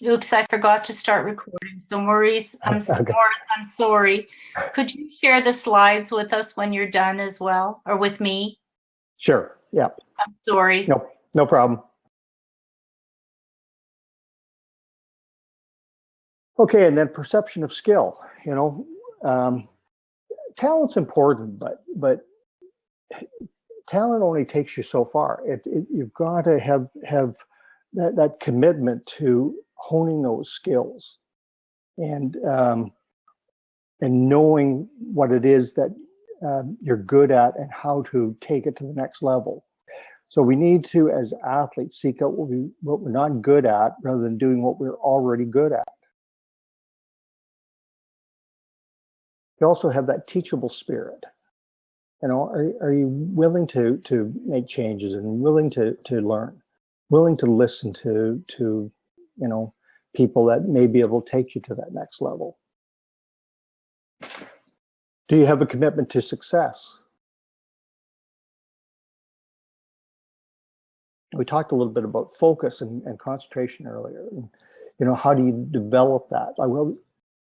Oops, I forgot to start recording. So Maurice, Okay. Maurice, I'm sorry. Could you share the slides with us when you're done as well, or with me? Sure. Yeah. I'm sorry. Nope. No problem. Okay, and then perception of skill. You know, talent's important, but talent only takes you so far. You've got to have that commitment to honing those skills and knowing what it is that you're good at and how to take it to the next level. So we need to, as athletes, seek out what we're not good at rather than doing what we're already good at. You also have that teachable spirit. You know, are you willing to make changes and willing to learn, willing to listen to you know, people that may be able to take you to that next level? Do you have a commitment to success? We talked a little bit about focus and concentration earlier. And, you know, how do you develop that? Well,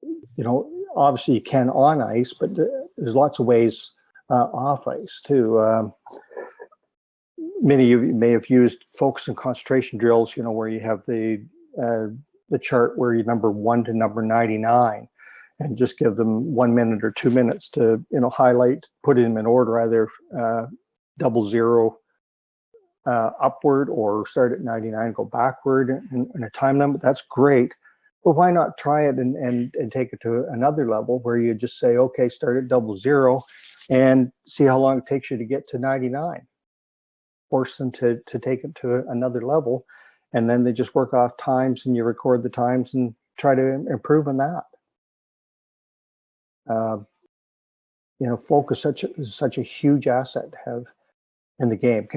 you know, obviously you can on ice, but there's lots of ways off ice too. Many of you may have used focus and concentration drills, you know, where you have the chart where you number 1 to number 99, and just give them 1 minute or 2 minutes to, you know, highlight, put them in order, either 00 upward or start at 99, go backward in a time limit. That's great, but why not try it and take it to another level where you just say, okay, start at 00 and see how long it takes you to get to 99. Force them to take it to another level, and then they just work off times, and you record the times and try to improve on that. You know, focus is such a huge asset to have in the game.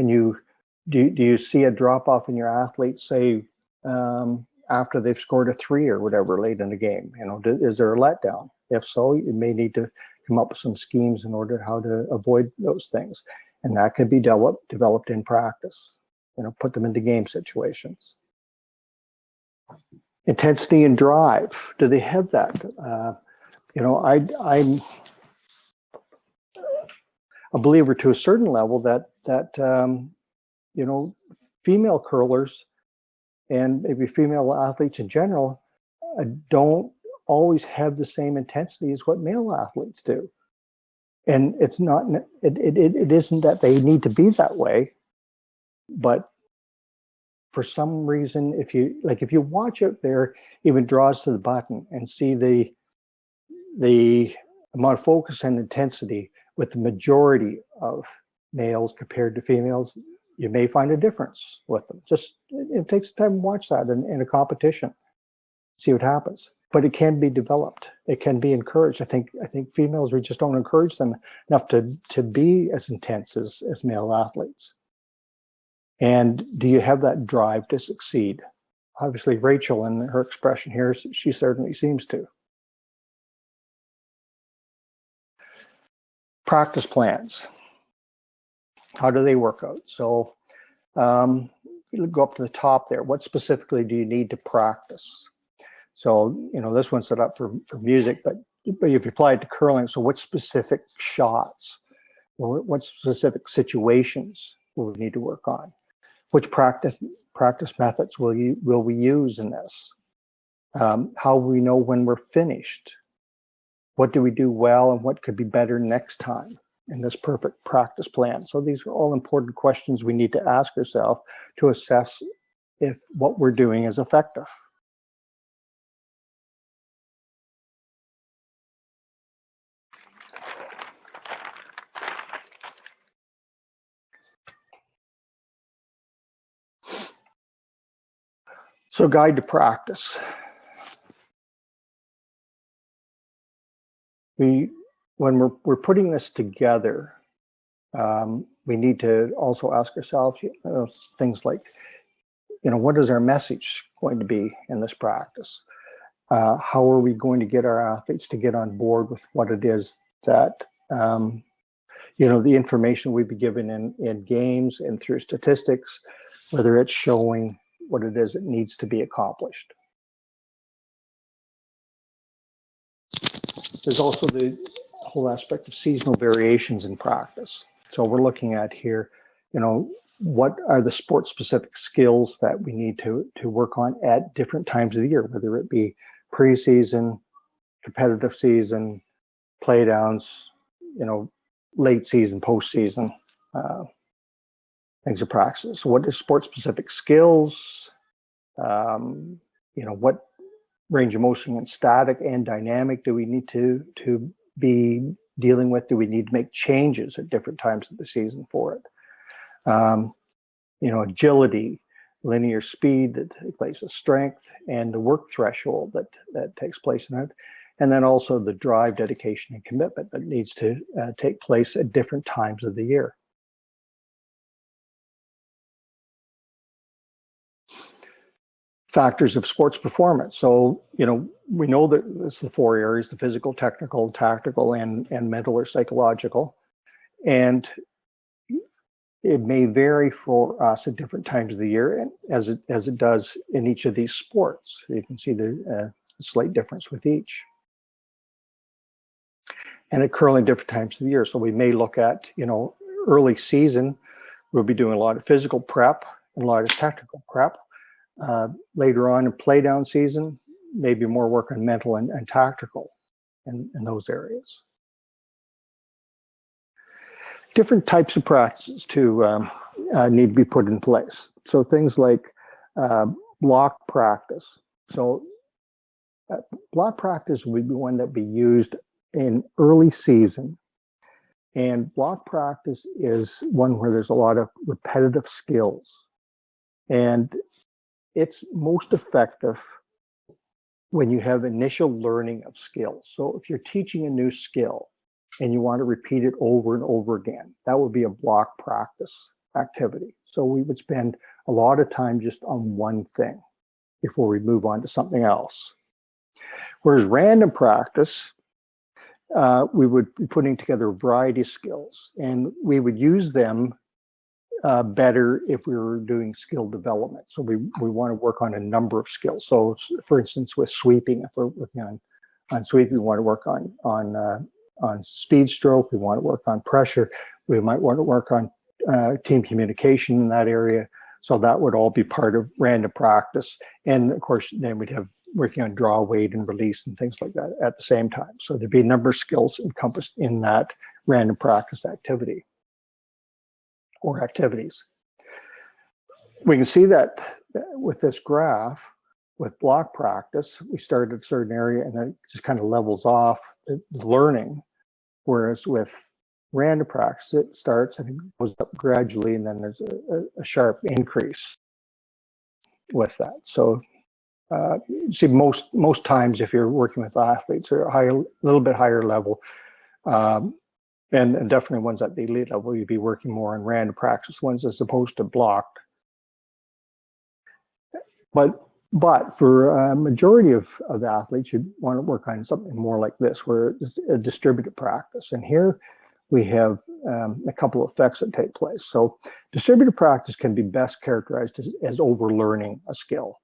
Do you see a drop off in your athletes, say after they've scored a 3 or whatever late in the game? You know, is there a letdown? If so, you may need to come up with some schemes in order how to avoid those things, and that can be developed in practice. You know, put them into game situations. Intensity and drive. Do they have that? You know, I'm a believer to a certain level that you know, female curlers and maybe female athletes in general don't always have the same intensity as what male athletes do. And it's not, it isn't that they need to be that way, but for some reason, if you watch out there, even draws to the button and see the amount of focus and intensity with the majority of males compared to females, you may find a difference with them. Just, it takes time to watch that in a competition, see what happens. But it can be developed. It can be encouraged. I think females, we just don't encourage them enough to be as intense as male athletes. And do you have that drive to succeed? Obviously, Rachel, in her expression here, she certainly seems to. Practice plans. How do they work out? So you go up to the top there. What specifically do you need to practice? So, you know, this one's set up for music, but if you apply it to curling, so what specific shots or what specific situations will we need to work on? Which practice methods will we use in this? How will we know when we're finished? What do we do well and what could be better next time in this perfect practice plan? So these are all important questions we need to ask ourselves to assess if what we're doing is effective. So guide to practice. When we're putting this together, we need to also ask ourselves things like, you know, what is our message going to be in this practice? How are we going to get our athletes to get on board with what it is that, you know, the information we've been given in games and through statistics, whether it's showing what it is that needs to be accomplished. There's also the whole aspect of seasonal variations in practice. So we're looking at here, you know, what are the sport-specific skills that we need to work on at different times of the year, whether it be preseason, competitive season, playdowns, you know, late season, postseason, things of practice. So what are sport-specific skills? You know, what range of motion and static and dynamic do we need to be dealing with? Do we need to make changes at different times of the season for it? You know, agility, linear speed that takes place, the strength, and the work threshold that takes place in it. And then also the drive, dedication, and commitment that needs to take place at different times of the year. Factors of sports performance. So, you know, we know that it's the four areas: the physical, technical, tactical, and mental or psychological. And it may vary for us at different times of the year, as it does in each of these sports. You can see the slight difference with each. And occurring different times of the year. So we may look at, you know, early season, we'll be doing a lot of physical prep and a lot of technical prep. Later on in playdown season, maybe more work on mental and tactical in those areas. Different types of practices to need to be put in place. So things like block practice. So block practice would be one that be used in early season. And block practice is one where there's a lot of repetitive skills. And it's most effective when you have initial learning of skills. So if you're teaching a new skill and you want to repeat it over and over again, that would be a block practice activity. So we would spend a lot of time just on one thing before we move on to something else. Whereas random practice, we would be putting together a variety of skills, and we would use them better if we were doing skill development. So we want to work on a number of skills. So for instance, with sweeping, if we're working on sweeping, we want to work on speed stroke, we want to work on pressure, we might want to work on team communication in that area. So that would all be part of random practice. And of course, then we'd have working on draw, weight, and release and things like that at the same time. So there'd be a number of skills encompassed in that random practice activity or activities. We can see that with this graph, with block practice, we start at a certain area and then it just kind of levels off the learning. Whereas with random practice, it starts and it goes up gradually, and then there's a sharp increase with that. So you see most times if you're working with athletes or a little bit higher level, and definitely ones at the elite level, you'd be working more on random practice ones as opposed to blocked. But for a majority of the athletes, you'd want to work on something more like this, where it's a distributed practice. And here we have a couple of effects that take place. So distributed practice can be best characterized as overlearning a skill.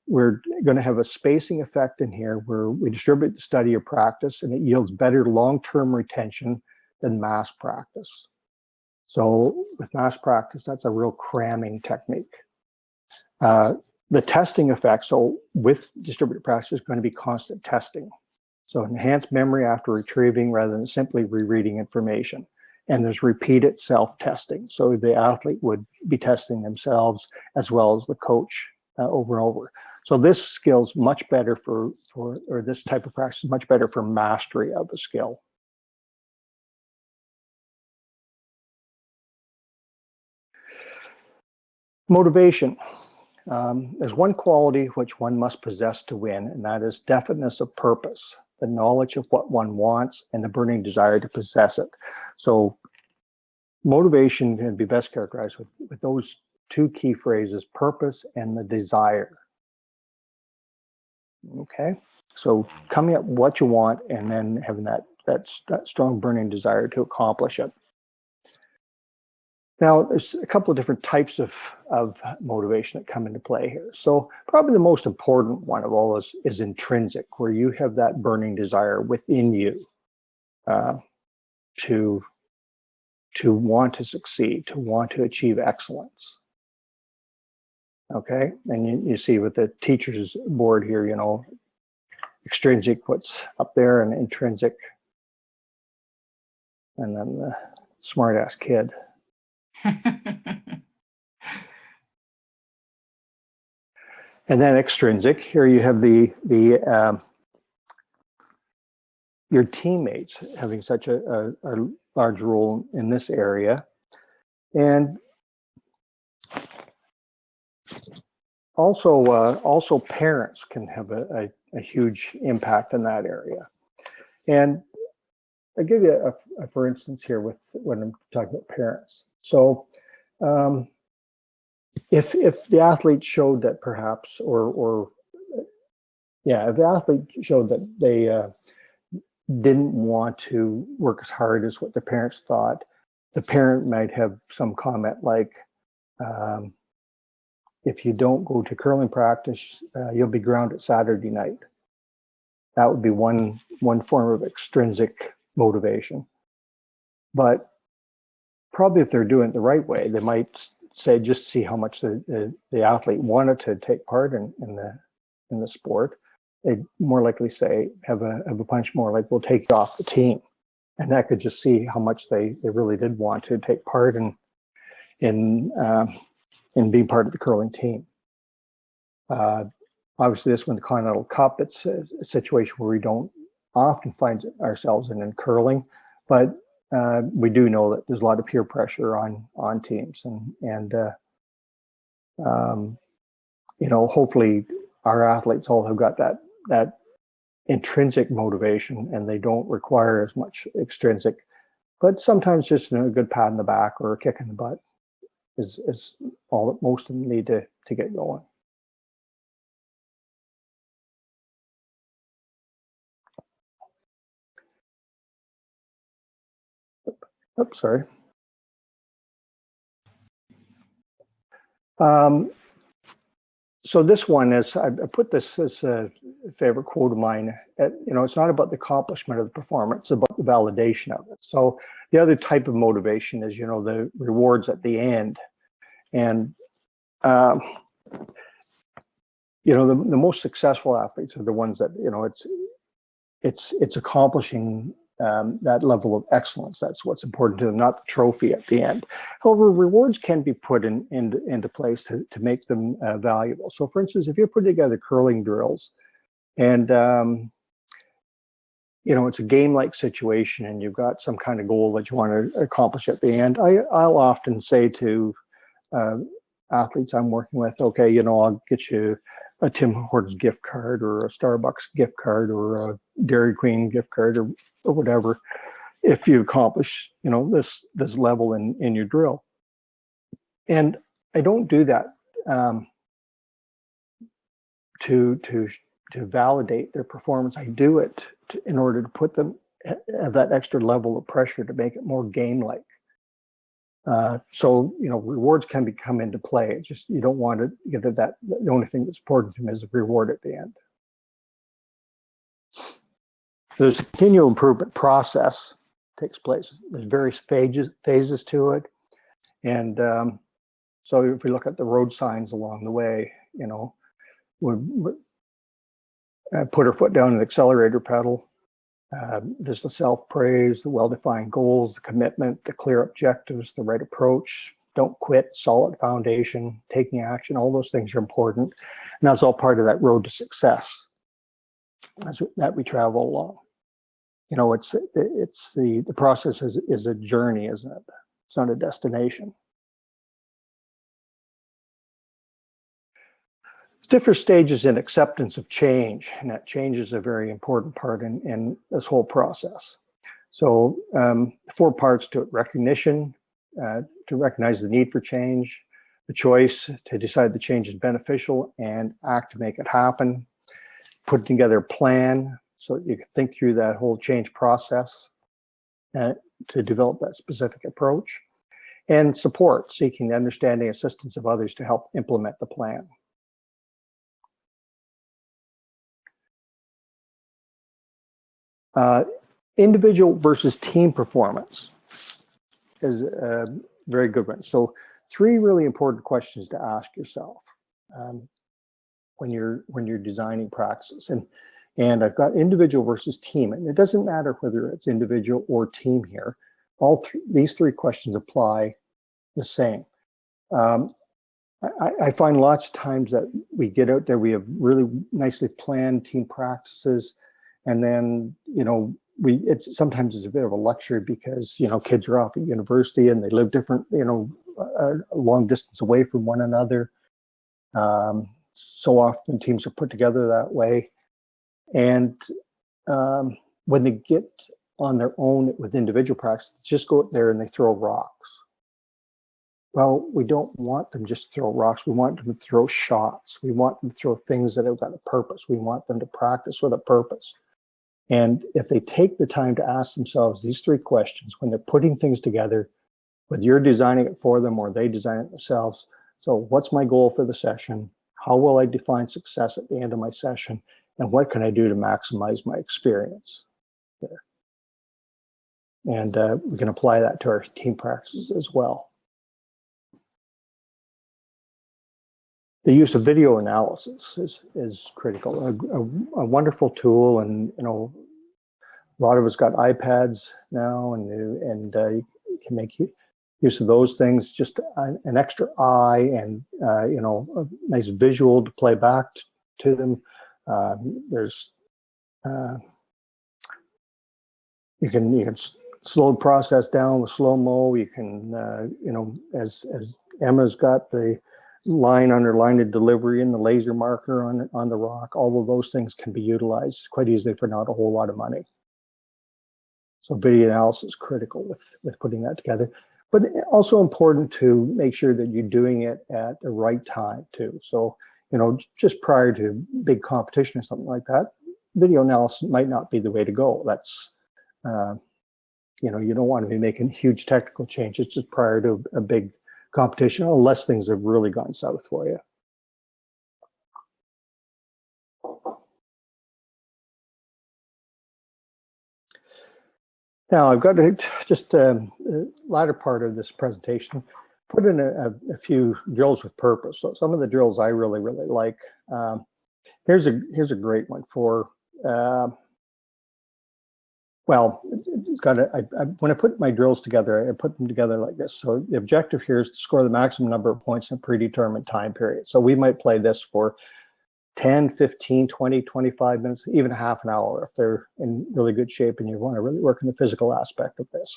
We're going to have a spacing effect in here where we distribute the study of practice, and it yields better long-term retention than mass practice. So with mass practice, that's a real cramming technique. The testing effect, so with distributed practice, is going to be constant testing. So enhanced memory after retrieving rather than simply rereading information. And there's repeated self-testing. So the athlete would be testing themselves as well as the coach over and over. So this skill's much better or this type of practice is much better for mastery of a skill. Motivation. There's one quality which one must possess to win, and that is definiteness of purpose, the knowledge of what one wants, and the burning desire to possess it. So motivation can be best characterized with those two key phrases, purpose and the desire. Okay, so coming up with what you want and then having that strong burning desire to accomplish it. Now, there's a couple of different types of motivation that come into play here. So probably the most important one of all is intrinsic, where you have that burning desire within you to want to succeed, to want to achieve excellence. Okay, and you see with the teacher's board here, you know, extrinsic, what's up there, and intrinsic, and then the smart-ass kid. And then extrinsic, here you have your teammates having such a large role in this area. And also parents can have a huge impact in that area. And I'll give you a for instance here with when I'm talking about parents. So if the athlete showed that perhaps, if the athlete showed that they didn't want to work as hard as what the parents thought, the parent might have some comment like, if you don't go to curling practice, you'll be grounded Saturday night. That would be one form of extrinsic motivation. But probably if they're doing it the right way, they might say, just see how much the athlete wanted to take part in the sport. They'd more likely say, have a punch more like, we'll take you off the team. And that could just see how much they really did want to take part in being part of the curling team. Obviously, this one, the Continental Cup, it's a situation where we don't often find ourselves in curling, but we do know that there's a lot of peer pressure on teams, and you know, hopefully our athletes all have got that intrinsic motivation, and they don't require as much extrinsic. But sometimes just a good pat in the back or a kick in the butt is all that most of them need to get going. Oops, sorry. So this one is, I put this as a favorite quote of mine. You know, it's not about the accomplishment of the performance, it's about the validation of it. So the other type of motivation is, you know, the rewards at the end. And, you know, the most successful athletes are the ones that, you know, it's accomplishing that level of excellence. That's what's important to them, not the trophy at the end. However, rewards can be put into place to make them valuable. So for instance, if you're putting together curling drills and you know, it's a game-like situation and you've got some kind of goal that you want to accomplish at the end, I'll often say to athletes I'm working with, okay, you know, I'll get you a Tim Hortons gift card or a Starbucks gift card or a Dairy Queen gift card or whatever, if you accomplish, you know, this level in your drill. And I don't do that to validate their performance. I do it in order to put them at that extra level of pressure to make it more game-like. So, you know, rewards can come into play. It's just, you don't want to get to that. The only thing that's important to them is the reward at the end. There's a continual improvement process takes place. There's various phases to it. And so if we look at the road signs along the way, you know, we put our foot down on the accelerator pedal. There's the self-praise, the well-defined goals, the commitment, the clear objectives, the right approach, don't quit, solid foundation, taking action. All those things are important. And that's all part of that road to success that we travel along. You know, it's the process is a journey, isn't it? It's not a destination. Different stages in acceptance of change, and that change is a very important part in this whole process. So 4 parts to it: recognition, to recognize the need for change, the choice to decide the change is beneficial and act to make it happen, putting together a plan so that you can think through that whole change process to develop that specific approach, And support, seeking the understanding and assistance of others to help implement the plan. Individual versus team performance is a very good one. So 3 really important questions to ask yourself when you're designing practices. And I've got individual versus team, and it doesn't matter whether it's individual or team here. These 3 questions apply the same. I find lots of times that we get out there, we have really nicely planned team practices, and then, sometimes it's a bit of a luxury because, kids are off at university and they live different, a long distance away from one another. So often teams are put together that way. And when they get on their own with individual practice, just go out there and they throw rocks. Well, we don't want them just to throw rocks. We want them to throw shots. We want them to throw things that have got a purpose. We want them to practice with a purpose. And if they take the time to ask themselves these 3 questions when they're putting things together, whether you're designing it for them or they design it themselves. So what's my goal for the session? How will I define success at the end of my session? And what can I do to maximize my experience there? And we can apply that to our team practices as well. The use of video analysis is critical. A wonderful tool, and a lot of us got iPads now, and you can make use of those things. Just an extra eye and a nice visual to play back to them. There's you can slow the process down with slow-mo. You can as Emma's got the line underlined in delivery and the laser marker on the rock. All of those things can be utilized quite easily for not a whole lot of money. So video analysis is critical with putting that together, but also important to make sure that you're doing it at the right time too. So just prior to big competition or something like that, video analysis might not be the way to go. That's you don't want to be making huge technical changes just prior to a big competition unless things have really gone south for you. Now I've got to just latter part of this presentation put in a few drills with purpose. So some of the drills I really like. Here's a great one for well, it's got when I put my drills together, I put them together like this. So the objective here is to score the maximum number of points in a predetermined time period. So we might play this for 10, 15, 20, 25 minutes, even a half an hour if they're in really good shape and you want to really work on the physical aspect of this.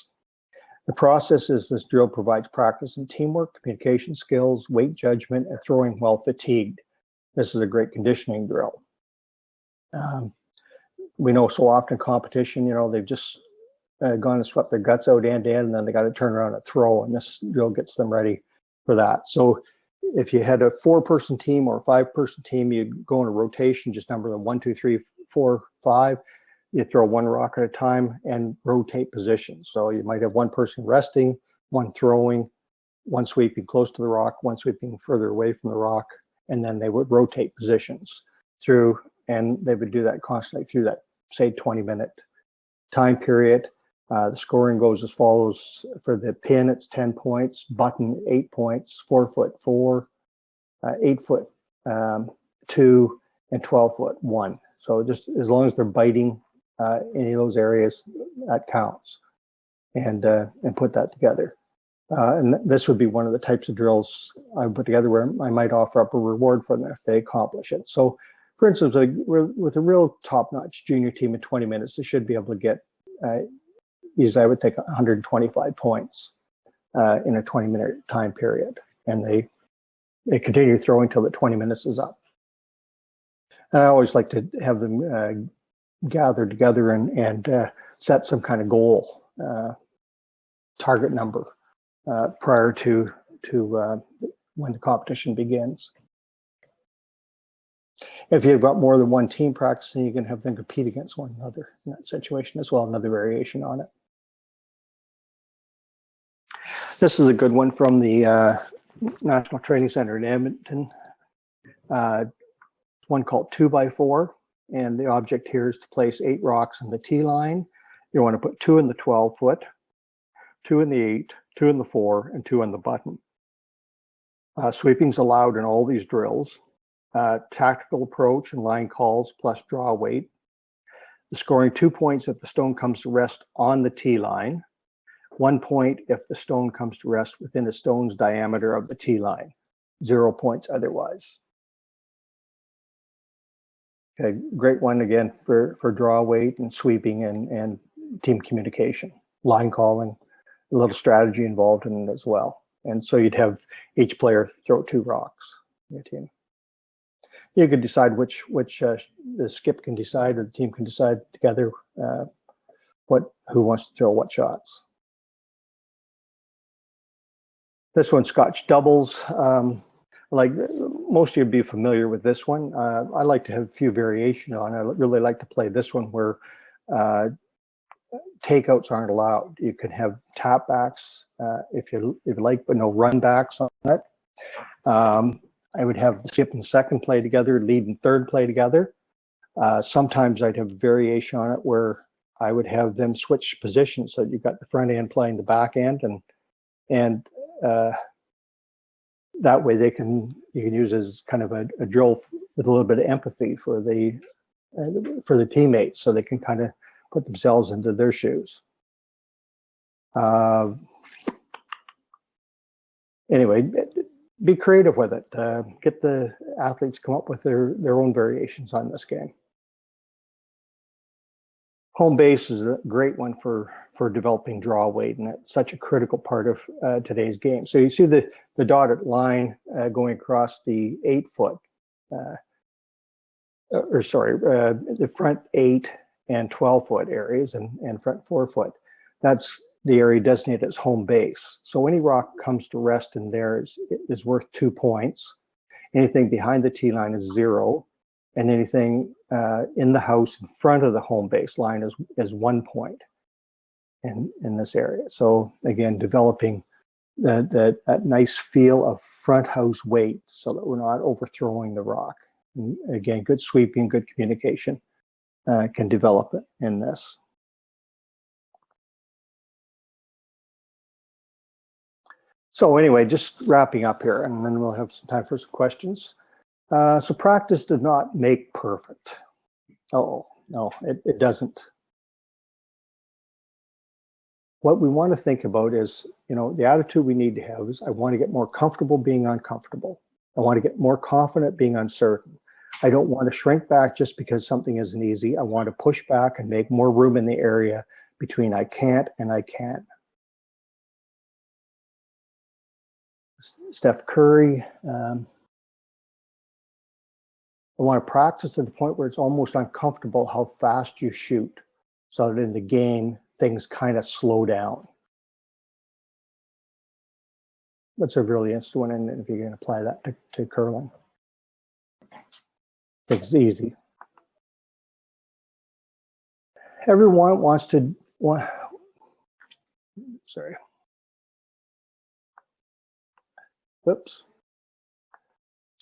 The process is this drill provides practice in teamwork, communication skills, weight judgment, and throwing while fatigued. This is a great conditioning drill. We know so often competition, they've just gone and swept their guts out end to end, and then they got to turn around and throw, and this drill gets them ready for that. So if you had a 4-person team or a 5-person team, you'd go in a rotation, just number them 1, 2, 3, 4, 5. You throw 1 rock at a time and rotate positions. So you might have 1 person resting, 1 throwing, 1 sweeping close to the rock, 1 sweeping further away from the rock, and then they would rotate positions through, and they would do that constantly through that, say, 20-minute time period. The scoring goes as follows. For the pin, it's 10 points, button, 8 points, 4-foot, 4, 8-foot, 2, and 12-foot, 1. So just as long as they're biting any of those areas, that counts. And put that together. And this would be one of the types of drills I put together where I might offer up a reward for them if they accomplish it. So, for instance, with a real top-notch junior team in 20 minutes, they should be able to get, usually I would take 125 points in a 20-minute time period. And they continue throwing until the 20 minutes is up. And I always like to have them gather together and set some kind of goal, target number prior to when the competition begins. If you've got more than 1 team practicing, you can have them compete against one another in that situation as well, another variation on it. This is a good one from the National Training Center in Edmonton. One called 2x4, and the object here is to place 8 rocks in the tee line. You want to put 2 in the 12 foot, 2 in the 8, 2 in the 4, and 2 in the button. Sweeping's allowed in all these drills. Tactical approach and line calls plus draw weight. Scoring 2 points if the stone comes to rest on the tee line. 1 point if the stone comes to rest within a stone's diameter of the tee line. 0 points otherwise. Okay, great one again for draw weight and sweeping and team communication. Line calling, a little strategy involved in it as well. And so you'd have each player throw 2 rocks in your team. You could decide which the skip can decide, or the team can decide together who wants to throw what shots. This one's Scotch doubles. Like most of you would be familiar with this one. I like to have a few variation on it. I really like to play this one where takeouts aren't allowed. You can have tap backs if you like, but no run backs on it. I would have the skip and second play together, lead and third play together. Sometimes I'd have variation on it where I would have them switch positions, so you've got the front end playing the back end, and that way you can use as kind of a drill with a little bit of empathy for the teammates, so they can kind of put themselves into their shoes. Anyway, be creative with it. Get the athletes to come up with their own variations on this game. Home base is a great one for developing draw weight, and it's such a critical part of today's game. So you see the dotted line going across the 8 foot, the front 8 and 12 foot areas and front 4 foot. That's the area designated as home base. So any rock comes to rest in there is worth 2 points. Anything behind the tee line is 0. And anything in the house in front of the home base line is 1 point in this area. So again, developing that nice feel of front house weight so that we're not overthrowing the rock. And again, good sweeping, good communication can develop it in this. So anyway, just wrapping up here, and then we'll have some time for some questions. So practice does not make perfect. Oh, no, it doesn't. What we want to think about is, the attitude we need to have is, I want to get more comfortable being uncomfortable. I want to get more confident being uncertain. I don't want to shrink back just because something isn't easy. I want to push back and make more room in the area between I can't and I can. Steph Curry, I want to practice to the point where it's almost uncomfortable how fast you shoot, so that in the game, things kind of slow down. That's a really interesting one, and if you're going to apply that to curling. It's easy. Everyone wants to, sorry. Oops.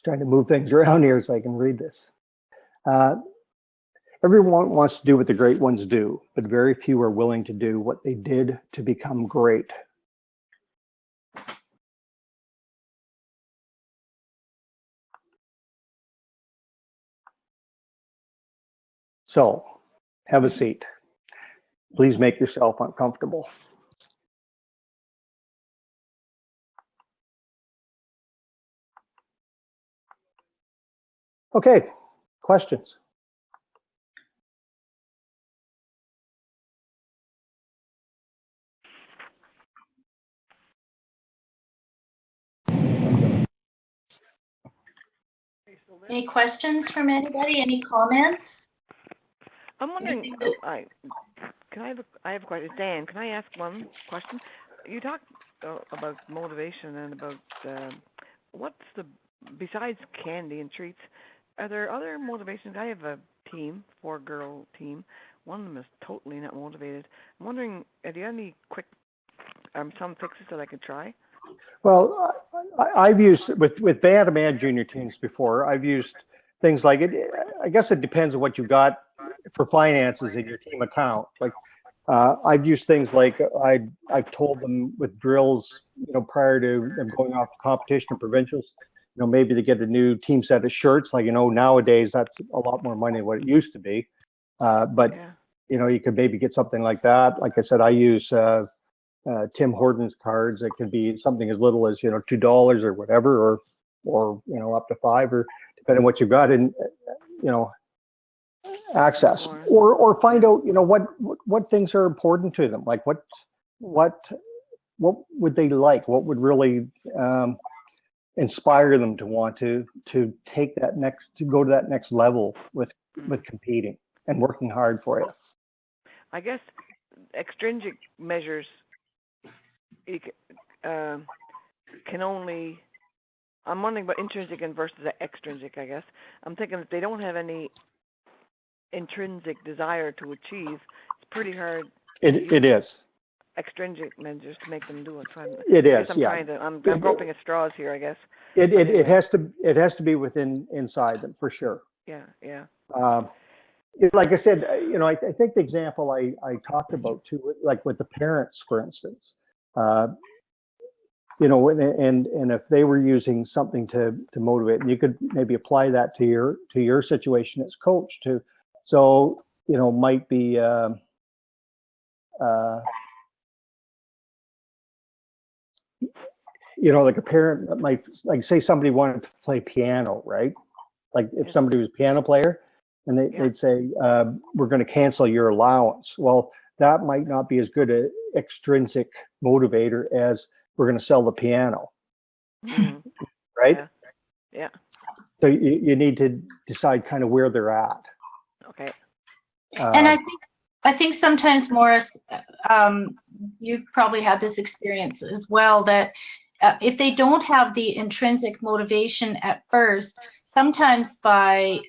Trying to move things around here so I can read this. Everyone wants to do what the great ones do, but very few are willing to do what they did to become great. So, have a seat. Please make yourself uncomfortable. Okay, questions? Any questions from anybody? Any comments? I'm wondering, I have a question. Dan, can I ask one question? You talked about motivation and about besides candy and treats, are there other motivations? I have a team, 4-girl team. One of them is totally not motivated. I'm wondering, are there any quick some fixes that I could try? Well, I've used with Bantam and junior teams before. I've used things like it. I guess it depends on what you got for finances in your team account. Like I've used things like I've told them with drills, prior to them going off to competition or provincials, maybe to get a new team set of shirts. Like nowadays that's a lot more money than what it used to be. But Yeah. you could maybe get something like that. Like I said, I use Tim Hortons cards. It could be something as little as $2 or whatever, or up to $5, or depending on what you've got in access, or find out what things are important to them, like what would they like, what would really inspire them to want to take to go to that next level with competing and working hard for it. I guess extrinsic measures can only. I'm wondering about intrinsic and versus extrinsic. I guess I'm thinking if they don't have any intrinsic desire to achieve, it's pretty hard. It is. Extrinsic measures to make them do it. So I'm groping at straws here, I guess. It has to be inside them for sure. Yeah. Like I said, I think the example I talked about too, like with the parents, for instance, and if they were using something to motivate, and you could maybe apply that to your situation as coach too. So might be like a parent might, like, say somebody wanted to play piano, right? Like if somebody was a piano player, and they'd say, we're going to cancel your allowance. Well, that might not be as good an extrinsic motivator as we're going to sell the piano, right? Yeah. So you need to decide kind of where they're at. Okay. And I think sometimes, Maurice, you've probably had this experience as well, that if they don't have the intrinsic motivation at first, sometimes by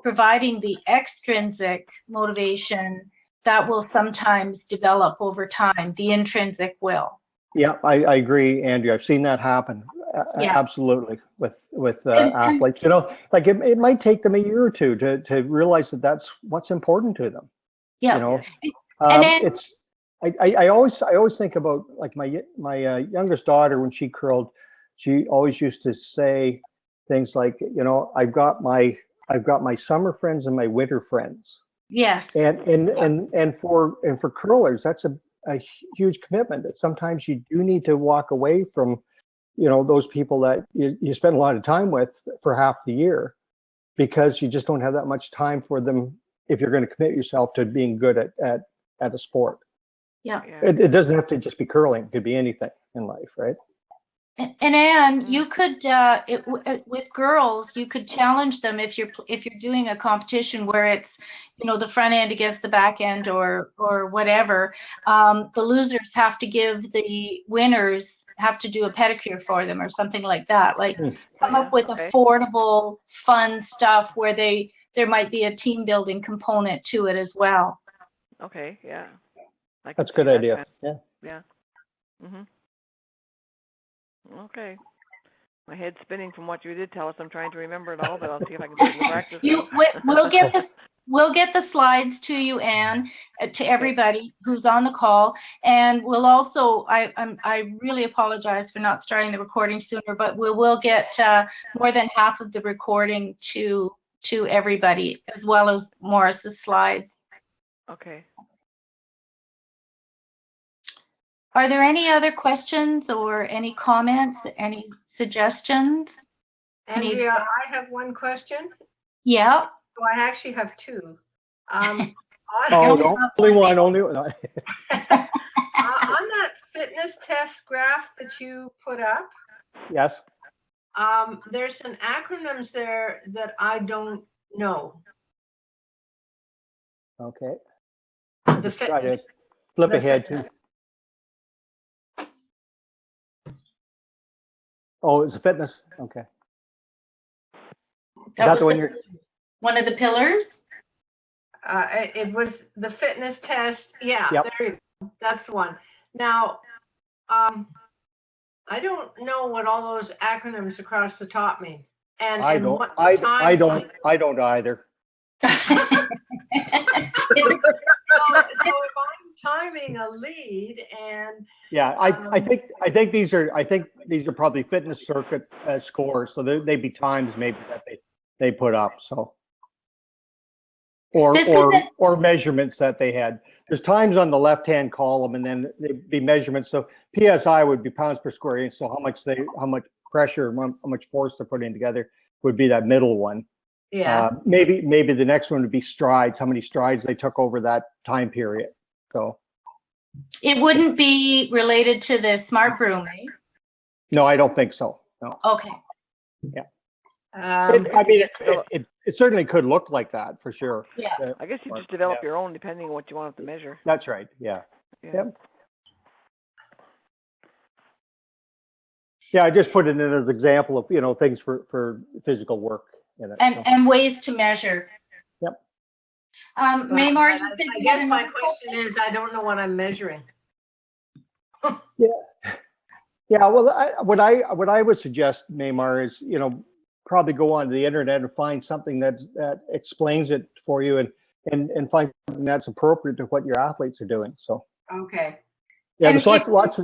providing the extrinsic motivation, that will sometimes develop over time. The intrinsic will. Yeah, I agree, Andrew. I've seen that happen. Absolutely, with athletes. Like it might take them a year or two to realize that that's what's important to them. Yeah. I always think about, like, my youngest daughter, when she curled, she always used to say things like, I've got my summer friends and my winter friends. Yes. And for curlers, that's a huge commitment. That sometimes you do need to walk away from, those people that you spend a lot of time with for half the year, because you just don't have that much time for them if you're going to commit yourself to being good at a sport. Yeah. It doesn't have to just be curling. It could be anything in life, right? And Anne, you could with girls, you could challenge them if you're doing a competition where it's the front end against the back end or whatever. The losers have to give the winners have to do a pedicure for them or something like that. Like come up with affordable, fun stuff where there might be a team building component to it as well. Okay. Yeah. That's a good idea. Yeah. Mhm. Okay. My head's spinning from what you did tell us. I'm trying to remember it all, but I'll see if I can put it into practice. We'll get the slides to you, Anne, to everybody who's on the call, and we'll also. I really apologize for not starting the recording sooner, but we will get more than half of the recording to everybody, as well as Maurice's slides. Okay. Are there any other questions or any comments, any suggestions? Andrea, I have one question. Yeah. So I actually have two. only one. On that fitness test graph that you put up, yes. There's some acronyms there that I don't know. Okay. The try to flip ahead too. Oh, it's a fitness. Okay. That was one of the pillars? It was the fitness test. Yeah, yep. There you go. That's the one. Now, I don't know what all those acronyms across the top mean. And I and don't. what the I time don't. I don't either. So if I'm timing a lead and Yeah, I think these are probably fitness circuit scores, so they'd be times maybe that they put up. So or measurements that they had. There's times on the left-hand column, and then there'd be measurements. So PSI would be pounds per square inch. So how much pressure, how much force they're putting together would be that middle one. yeah. Maybe the next one would be strides. How many strides they took over that time period. So It wouldn't be related to the smart room, eh? no, I don't think so. No. Okay. Yeah. It certainly could look like that for sure. Yeah. I guess you just develop your own depending on what you want to measure. That's right. Yeah. Yep. Yeah, I just put it in as an example of things for physical work in it. And ways to measure. Yep. Maymar, I guess my question is, I don't know what I'm measuring. Yeah. Yeah. Well, what I would suggest, Maymar, is probably go onto the internet and find something that explains it for you, and find something that's appropriate to what your athletes are doing. So. Okay. Yeah, there's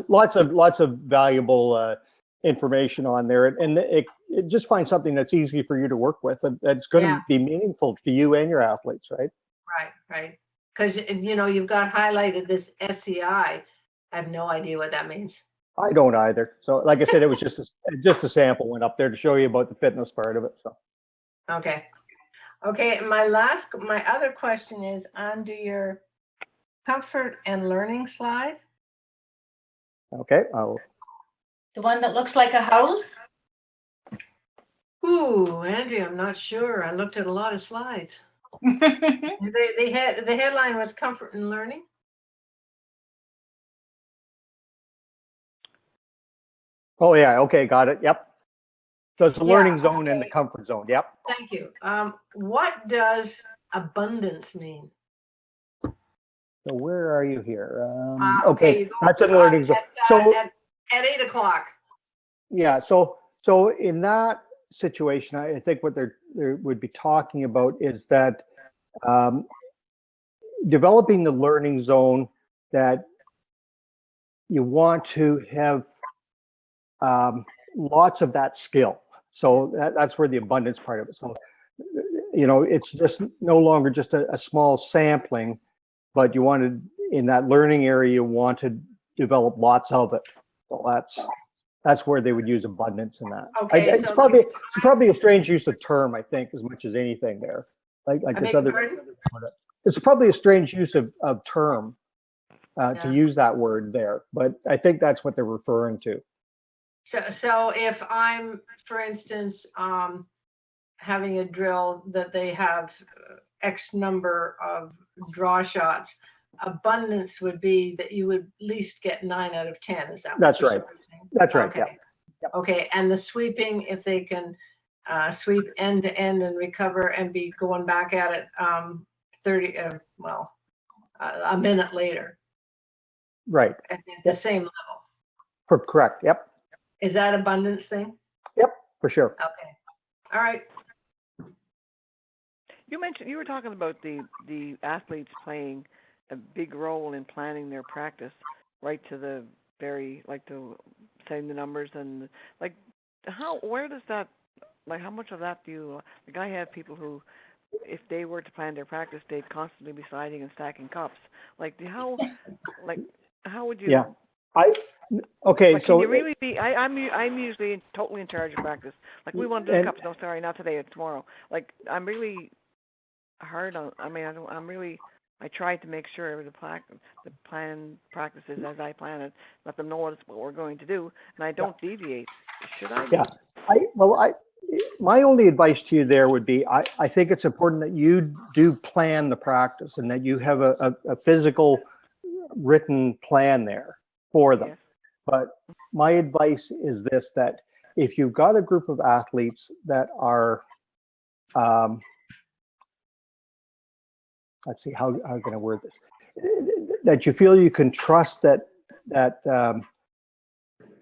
lots of valuable information on there, and it just find something that's easy for you to work with, and that's going to be meaningful to you and your athletes, right? Right. Because you've got highlighted this SCI. I have no idea what that means. I don't either. So, like I said, it was just a sample went up there to show you about the fitness part of it. So. Okay. My other question is under your comfort and learning slide. Okay. The one that looks like a house? Ooh, Andrea, I'm not sure. I looked at a lot of slides. The headline was comfort and learning. Oh yeah. Okay. Got it. Yep. So it's the learning zone and the comfort zone. Yep. Thank you. What does abundance mean? So where are you here? Okay, that's a learning zone. At 8 o'clock. Yeah. So in that situation, I think what they would be talking about is that developing the learning zone that you want to have lots of that skill. So that's where the abundance part of it. So it's just no longer just a small sampling, but you wanted in that learning area, you want to develop lots of it. So that's where they would use abundance in that. Okay, it's probably a strange use of term, I think, as much as anything there. Like this other. It's probably a strange use of term to use that word there, but I think that's what they're referring to. So if I'm, for instance, having a drill that they have X number of draw shots, abundance would be that you would at least get 9 out of 10. Is that? That's right. That's right. Okay. Yeah. Yep. Okay. And the sweeping, if they can sweep end to end and recover and be going back at it a minute later. Right. At the same level. Correct. Yep. Is that abundance thing? Yep, for sure. Okay. All right. You were talking about the athletes playing a big role in planning their practice, right to the very, like to setting the numbers and where does that, like how much of that do you, like I have people who, if they were to plan their practice, they'd constantly be sliding and stacking cups. How would you? Yeah. Okay, like, so can you really be? I'm usually totally in charge of practice. Like we want to do the cups. No, sorry, not today. It's tomorrow. Like I'm really hard on. I mean, I try to make sure the plan practices as I plan it. Let them know what we're going to do, and I don't deviate. Should I? Yeah. My only advice to you there would be, I think it's important that you do plan the practice and that you have a physical written plan there for them. Yes. But my advice is this, that if you've got a group of athletes that are, let's see, how can I word this? That you feel you can trust that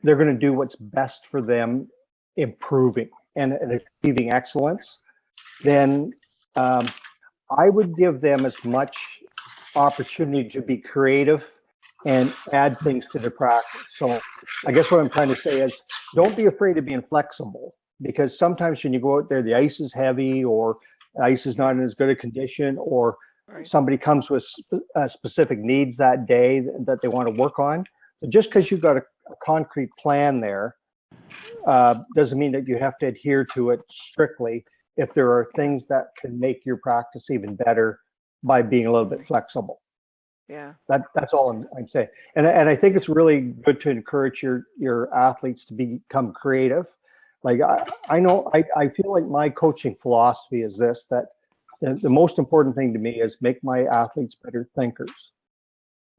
they're going to do what's best for them improving and achieving excellence, then I would give them as much opportunity to be creative and add things to the practice. So I guess what I'm trying to say is don't be afraid of being flexible, because sometimes when you go out there, the ice is heavy, or the ice is not in as good a condition, or somebody comes with specific needs that day that they want to work on. So just because you've got a concrete plan there doesn't mean that you have to adhere to it strictly if there are things that can make your practice even better by being a little bit flexible. Yeah. That's all I'm saying. And I think it's really good to encourage your athletes to become creative. Like I know I feel like my coaching philosophy is this, that the most important thing to me is make my athletes better thinkers.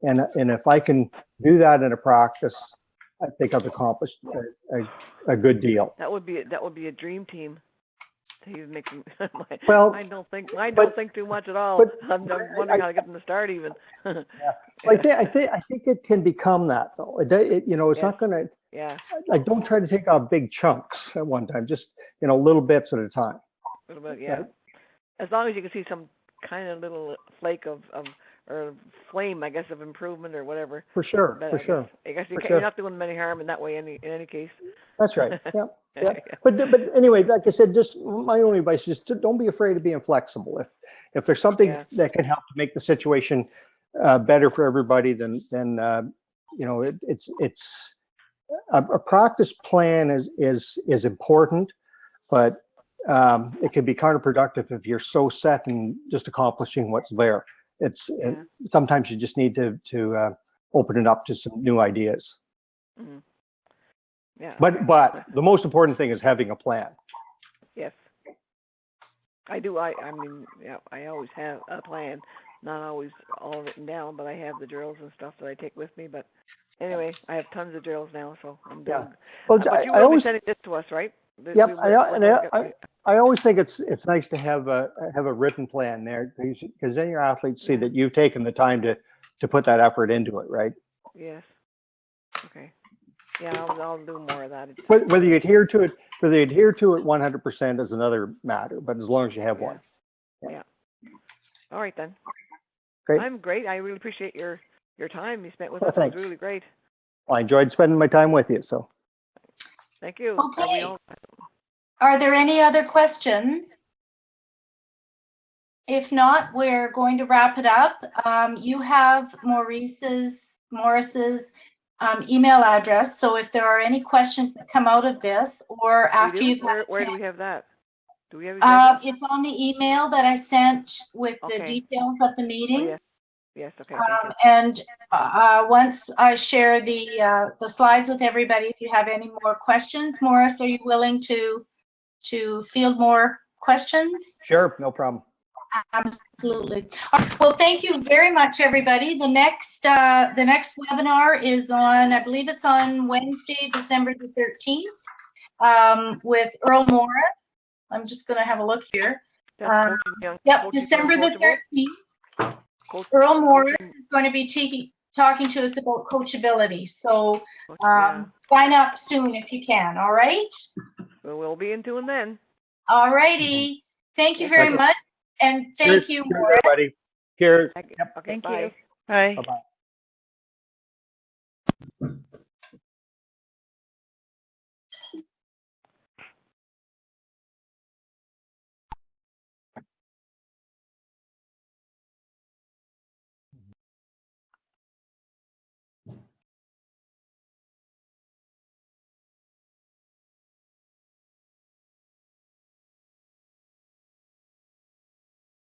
And if I can do that in a practice, I think I've accomplished a good deal. That would be a dream team. To make them, well, I don't think too much at all. I'm wondering how to get them to start even. Yeah. Well, I think it can become that though. It's yes. not going to. Yeah. Like, don't try to take out big chunks at one time. Just little bits at a time. A little bit, yeah. Right? As long as you can see some kind of little flake of or flame, I guess, of improvement or whatever. For sure, but I guess you're not doing them any harm in that way. In any case. That's right. Yeah. Yeah. But anyway, like I said, just my only advice is don't be afraid of being flexible. If there's something that can help to make the situation better for everybody, then it's a practice plan is important, but it can be counterproductive if you're so set in just accomplishing what's there. Sometimes you just need to open it up to some new ideas. Mm-hmm. Yeah. But the most important thing is having a plan. Yes. I do. I mean, yeah, I always have a plan. Not always all written down, but I have the drills and stuff that I take with me. But anyway, I have tons of drills now, so I'm done. Yeah. Well, but you will be sending this to us, right? Yep. I always think it's nice to have a written plan there, because then your athletes see that you've taken the time to put that effort into it, right? Yes. Okay. Yeah, I'll do more of that. Whether you adhere to it 100% is another matter, but as long as you have one. Yeah. All right then. Great. I'm great. I really appreciate your time you spent with us. Thanks. It was really great. Well, I enjoyed spending my time with you. So. Thank you. Okay. Are there any other questions? If not, we're going to wrap it up. You have Maurice's email address, so if there are any questions that come out of this, or after you've where do we have that? Do we have it's on the email that I sent with the details of the meeting. Oh, yes. Okay. And once I share the slides with everybody, if you have any more questions, Maurice, are you willing to field more questions? Sure, no problem. Absolutely. Well, thank you very much, everybody. The next webinar is on, I believe it's on Wednesday, December the 13th, with Earl Morris. I'm just going to have a look here. December the 13th. Earl Morris is going to be talking to us about coachability. So sign up soon if you can. All right? We'll be in tune then. All righty. Thank you very much. And thank you, Maurice. Everybody. Cheers. Okay, Thank bye. you. Bye. Bye-bye.